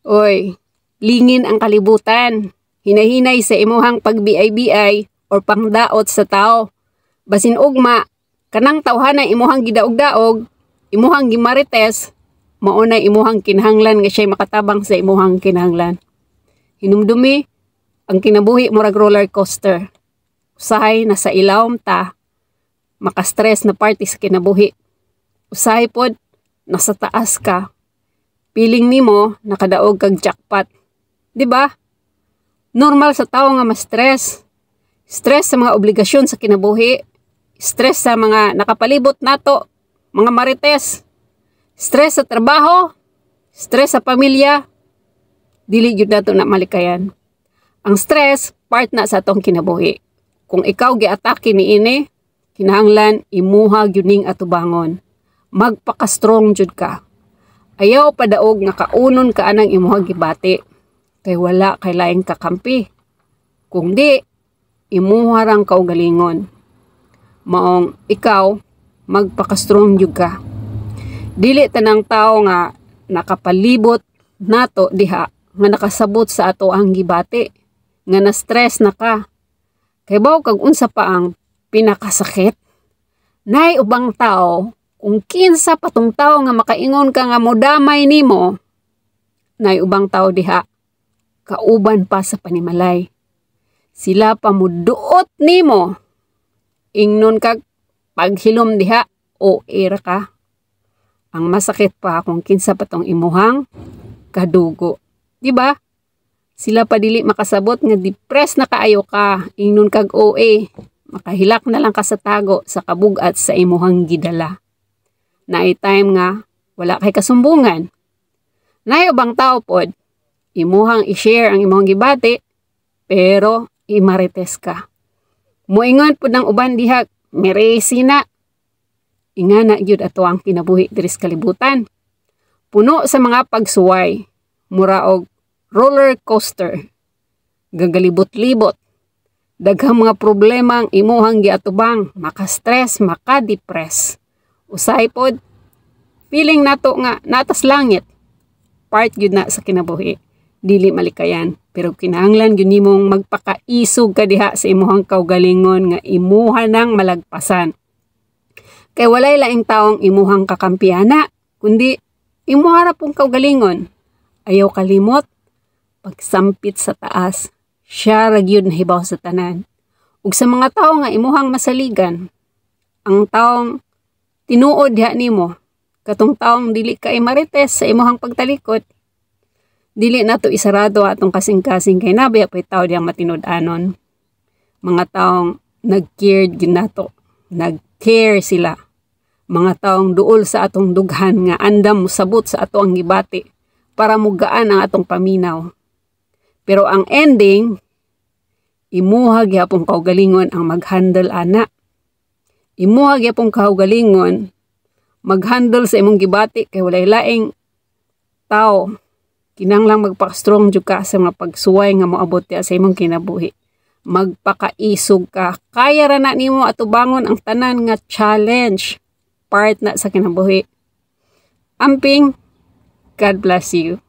Oy, lingin ang kalibutan. Hinahinay sa imuhang pagbiay-biay or pangdaot sa tao. Basin ugma, kanang tawhanay imuhang gidaog-daog, imuhang gimarites, maunay imuhang kinahanglan nga siya'y makatabang sa imuhang kinahanglan. Hinumdumi, ang kinabuhi murag roller coaster. Usahay na sa ilawom ta, makastress na party sa kinabuhi. Usahay pod, nasa taas ka. Piling nimo nakadaog kag jackpot. 'Di ba? Normal sa tao nga ma-stress. Stress sa mga obligasyon sa kinabuhi. Stress sa mga nakapalibot nato, mga marites. Stress sa trabaho. Stress sa pamilya. Dili jud nato na malikayan. Ang stress part na sa atong kinabuhi. Kung ikaw giatake niini, kinahanglan imuha gyud ning atubangon. Magpaka-strong jud ka. Ayaw padaog nga kaunon ka anang imuha gibati. Kay wala kay laing kakampi. Kung di, imuha rang kaugalingon. Maong ikaw, magpaka-strong jud ka. Dili tanang tao nga nakapalibot nato diha nga nakasabot sa ato ang gibati, nga na-stress na ka. Kay baw kag unsa pa ang pinakasakit? Nay ubang tao, kung kinsa patong tao nga makaingon ka nga modamay nimo, nay ubang tao diha, kauban pa sa panimalay. Sila pa muduot nimo. Ingnon kag paghilom diha o era ka. Ang masakit pa kung kinsa patong imuhang kadugo. Diba? Sila pa dili makasabot nga depressed na kaayo ka. Ingnon kag OA. Makahilak na lang ka sa tago sa kabugat sa imuhang gidala. Naay time nga wala kay kasumbungan. Naay ubang tao pod, imuhang i-share ang imuhang gibati, pero imarites ka. Muingon po ng uban diha, meresi na. Ingana gyud ato ang kinabuhi diri sa kalibutan. Puno sa mga pagsuway, mura og roller coaster. Gagalibot-libot. Daghang mga problema ang imuhang giatubang, maka-stress, maka-depress. Usay pod, feeling nato nga natas langit. Part gyud na sa kinabuhi. Dili malikayan, pero kinahanglan gyud nimong magpakaisog ka diha sa imuhang kaugalingon nga imuha nang malagpasan. Kay walay laing taong imuhang kakampiana, kundi imuha ra pong kaugalingon. Ayaw kalimot, pagsampit sa taas, siya ra gyud nahibaw sa tanan. Ug sa mga tao nga imuhang masaligan, ang taong tinuod diha nimo, katong taong dili ka imarites sa imuhang pagtalikod, dili nato isarado atong kasing-kasing kay nabi apay tao diyang matinud-anon. Mga taong nag-care gyud nato, nag-care sila. Mga taong duol sa atong dughan nga andam musabot sa ato ang gibati para mugaan ang atong paminaw. Pero ang ending, imuha gyapon kaugalingon ang mag-handle ana. Imuha gyapon kaugalingon mag-handle sa imong gibati kay walay laing tao. Kinahanglang magpaka-strong jud ka sa mga pagsuway nga moabot sa imong kinabuhi. Magpakaisog ka. Kaya ra na nimo atubangon ang tanan nga challenge. Part na sa kinabuhi. Amping, God bless you.